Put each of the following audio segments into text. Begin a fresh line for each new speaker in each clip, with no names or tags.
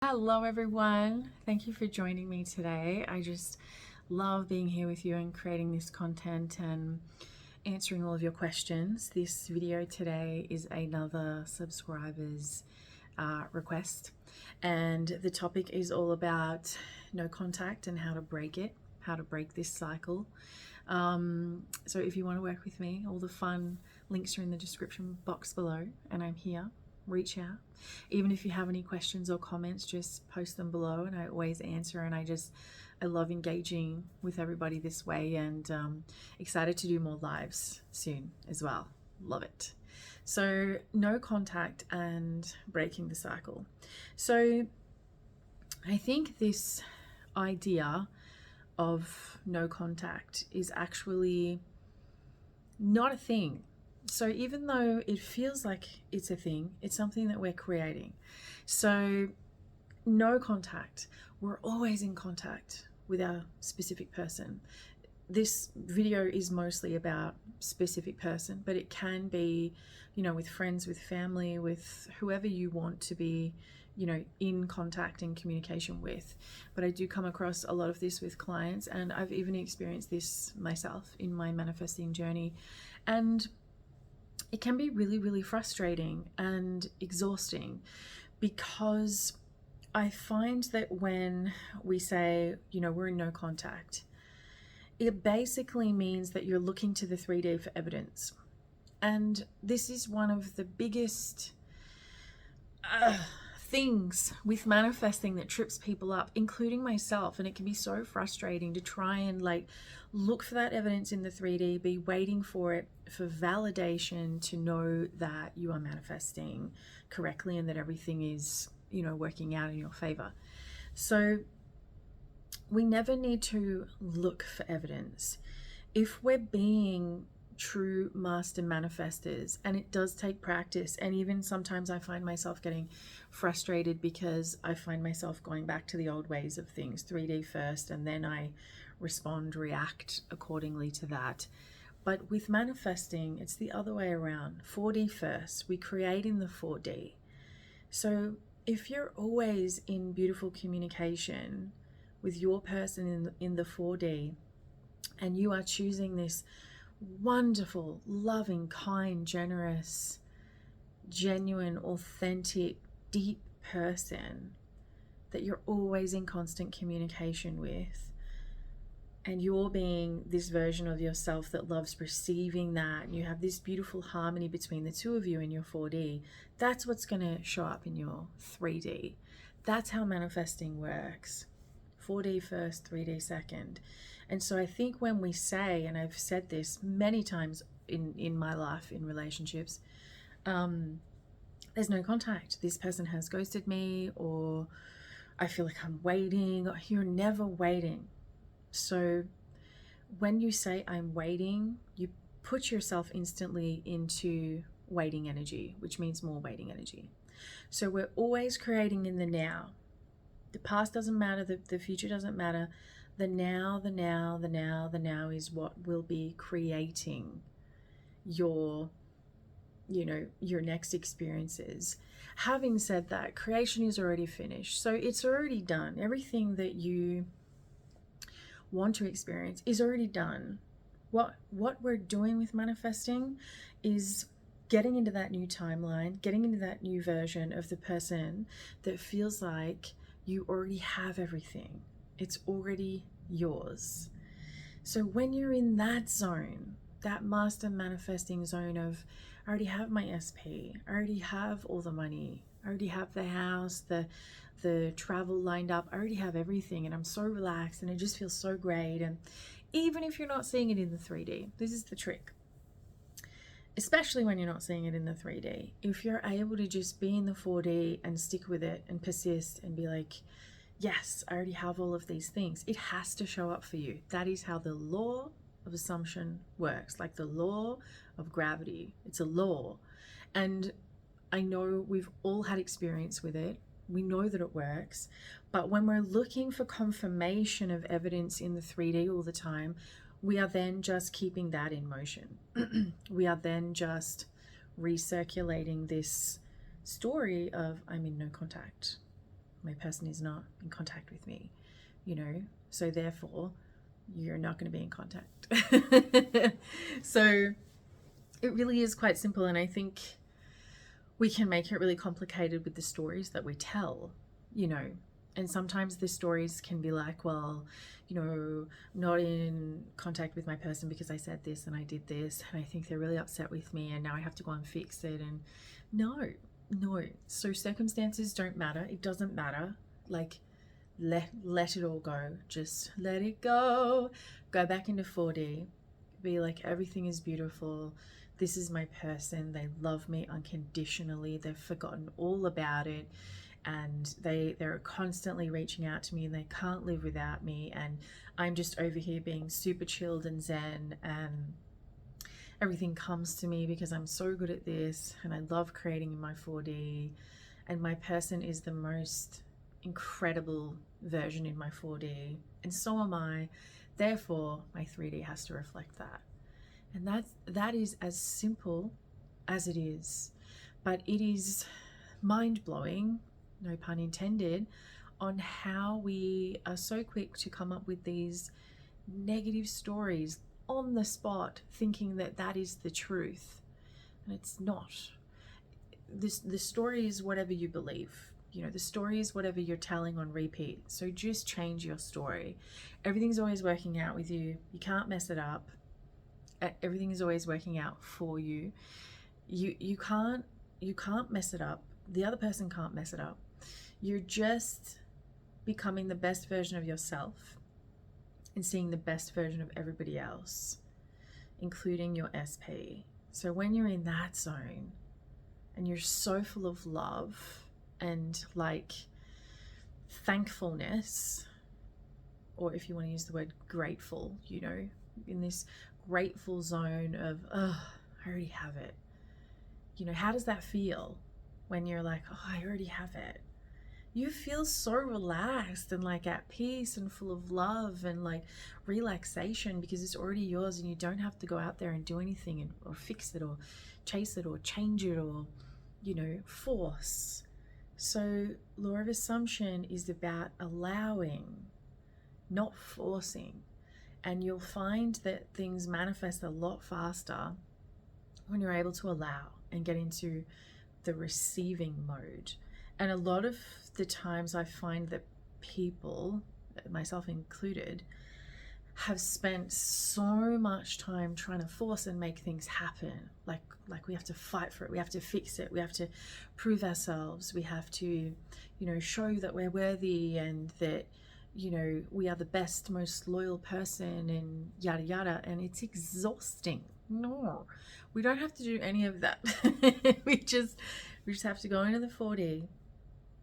Hello, everyone. Thank you for joining me today. I just love being here with you and creating this content and answering all of your questions. This video today is another subscriber's request, and the topic is all about no contact and how to break it, how to break this cycle. So if you want to work with me, all the fun links are in the description box below, and I'm here. Reach out. Even if you have any questions or comments, just post them below, and I always answer. And I love engaging with everybody this way, and excited to do more lives soon as well. Love it. So no contact and breaking the cycle. So I think this idea of no contact is actually not a thing. So even though it feels like it's a thing, it's something that we're creating. So no contact. We're always in contact with our specific person. This video is mostly about specific person, but it can be, with friends, with family, with whoever you want to be, in contact and communication with. But I do come across a lot of this with clients, and I've even experienced this myself in my manifesting journey. And it can be really, really frustrating and exhausting, because I find that when we say, we're in no contact, it basically means that you're looking to the 3D for evidence. And this is one of the biggest things with manifesting that trips people up, including myself. And it can be so frustrating to try and look for that evidence in the 3D, be waiting for it for validation to know that you are manifesting correctly and that everything is, working out in your favor. So we never need to look for evidence. If we're being true master manifestors, and it does take practice, and even sometimes I find myself getting frustrated because I find myself going back to the old ways of things, 3D first, and then I respond, react accordingly to that. But with manifesting, it's the other way around. 4D first, we create in the 4D. So if you're always in beautiful communication with your person in the 4D, and you are choosing this wonderful, loving, kind, generous, genuine, authentic, deep person that you're always in constant communication with, and you're being this version of yourself that loves receiving that, and you have this beautiful harmony between the two of you in your 4D, that's what's going to show up in your 3D. That's how manifesting works. 4D first, 3D second. And so I think when we say, and I've said this many times in my life, in relationships, there's no contact. This person has ghosted me, or I feel like I'm waiting, or you're never waiting. So when you say I'm waiting, you put yourself instantly into waiting energy, which means more waiting energy. So we're always creating in the now. The past doesn't matter, the future doesn't matter. The now is what will be creating your next experiences. Having said that, creation is already finished. So it's already done. Everything that you want to experience is already done. What we're doing with manifesting is getting into that new timeline, getting into that new version of the person that feels like you already have everything. It's already yours. So when you're in that zone, that master manifesting zone of, I already have my SP, I already have all the money, I already have the house, the travel lined up, I already have everything, and I'm so relaxed and it just feels so great. And even if you're not seeing it in the 3D, this is the trick. Especially when you're not seeing it in the 3D, if you're able to just be in the 4D and stick with it and persist and be like, yes, I already have all of these things, it has to show up for you. That is how the law of assumption works, like the law of gravity. It's a law. And I know we've all had experience with it. We know that it works. But when we're looking for confirmation of evidence in the 3D all the time, we are then just keeping that in motion. We are then just recirculating this story of I'm in no contact. my person is not in contact with me, you know, so therefore you're not going to be in contact. So it really is quite simple, and I think we can make it really complicated with the stories that we tell, you know. And sometimes the stories can be like, well, you know, I'm not in contact with my person because I said this and I did this, and I think they're really upset with me, and now I have to go and fix it. And no. So circumstances don't matter. It doesn't matter. Like, let it all go. Just let it go. Go back into 4D. Be like, everything is beautiful. This is my person. They love me unconditionally. They've forgotten all about it, and they're constantly reaching out to me, and they can't live without me, and I'm just over here being super chilled and zen, and everything comes to me because I'm so good at this, and I love creating in my 4D, and my person is the most incredible version in my 4D, and so am I. Therefore my 3D has to reflect that. And that is as simple as it is, but it is mind-blowing, no pun intended, on how we are so quick to come up with these negative stories on the spot, thinking that that is the truth, and it's not. The story is whatever you believe. You know, the story is whatever you're telling on repeat. So just change your story. Everything's always working out with you. You can't mess it up. Everything is always working out for you. You can't mess it up. The other person can't mess it up. You're just becoming the best version of yourself and seeing the best version of everybody else, including your SP. So when you're in that zone and you're so full of love and like thankfulness, or if you want to use the word grateful, you know, in this grateful zone of, oh, I already have it. You know, how does that feel when you're like, oh, I already have it? You feel so relaxed and like at peace and full of love and like relaxation because it's already yours, and you don't have to go out there and do anything or fix it or chase it or change it or, you know, force. So law of assumption is about allowing, not forcing. And you'll find that things manifest a lot faster when you're able to allow and get into the receiving mode. And a lot of the times I find that people, myself included, have spent so much time trying to force and make things happen. Like we have to fight for it, we have to fix it, we have to prove ourselves, we have to, you know, show that we're worthy and that, you know, we are the best, most loyal person and yada yada. And it's exhausting. No, we don't have to do any of that. we just have to go into the 4D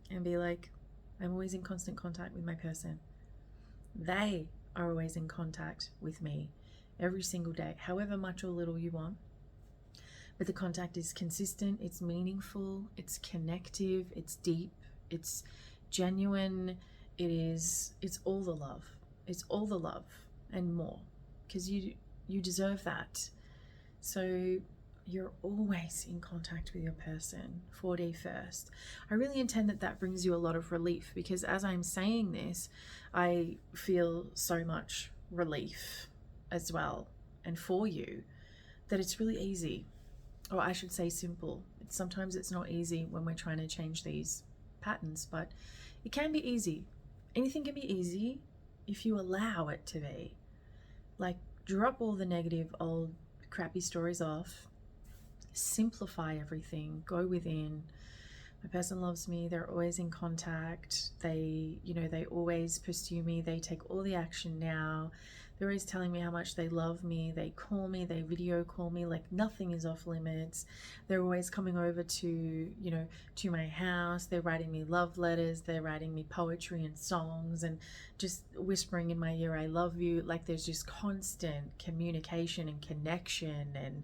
and be like, I'm always in constant contact with my person. They are always in contact with me every single day, however much or little you want. But the contact is consistent, it's meaningful, it's connective, it's deep, it's genuine. It's all the love. It's all the love and more, because you deserve that. So you're always in contact with your person, 4D first. I really intend that brings you a lot of relief, because as I'm saying this, I feel so much relief as well, and for you, that it's really easy, or I should say simple. Sometimes it's not easy when we're trying to change these patterns, but it can be easy. Anything can be easy if you allow it to be. Like, drop all the negative, old, crappy stories off. Simplify everything. Go within. My person loves me. They're always in contact. They, you know, they always pursue me. They take all the action now. They're always telling me how much they love me. They call me, they video call me, like nothing is off limits. They're always coming over to, you know, to my house. They're writing me love letters. They're writing me poetry and songs and just whispering in my ear, I love you. Like, there's just constant communication and connection, and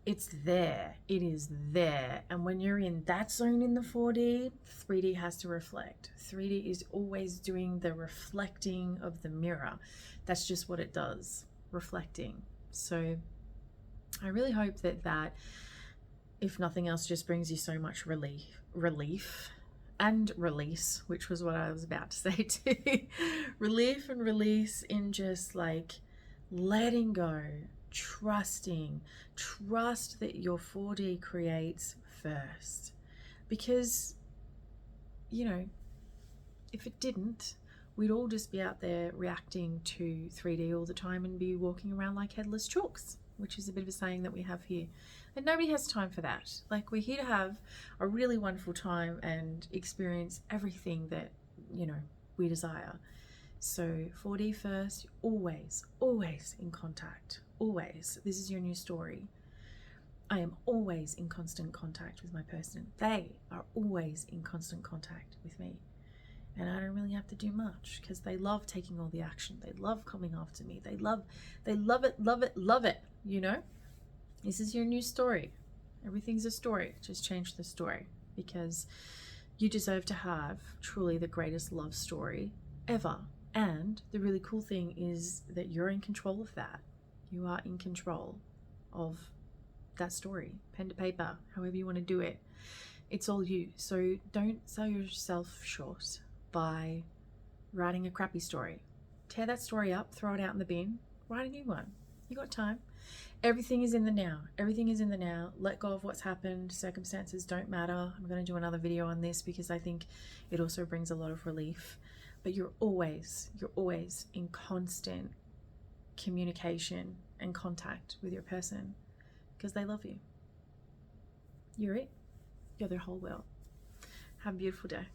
it's there. It is there. And when you're in that zone in the 4D, 3D has to reflect. 3D is always doing the reflecting of the mirror. That's just what it does, reflecting. So I really hope that if nothing else, just brings you so much relief and release, which was what I was about to say too. Relief and release in just like letting go, trusting, trust that your 4D creates first. Because, you know, if it didn't, we'd all just be out there reacting to 3D all the time and be walking around like headless chooks, which is a bit of a saying that we have here. And nobody has time for that. Like, we're here to have a really wonderful time and experience everything that, you know, we desire. So 4D first, always, always in contact, always. This is your new story. I am always in constant contact with my person. They are always in constant contact with me. And I don't really have to do much because they love taking all the action. They love coming after me. They love it, you know? This is your new story. Everything's a story. Just change the story, because you deserve to have truly the greatest love story ever. And the really cool thing is that you're in control of that. You are in control of that story, pen to paper, however you want to do it. It's all you. So don't sell yourself short by writing a crappy story. Tear that story up, throw it out in the bin, write a new one. You got time. Everything is in the now. Everything is in the now. Let go of what's happened. Circumstances don't matter. I'm going to do another video on this because I think it also brings a lot of relief. But you're always in constant communication and contact with your person because they love you. You're it. You're their whole world. Have a beautiful day.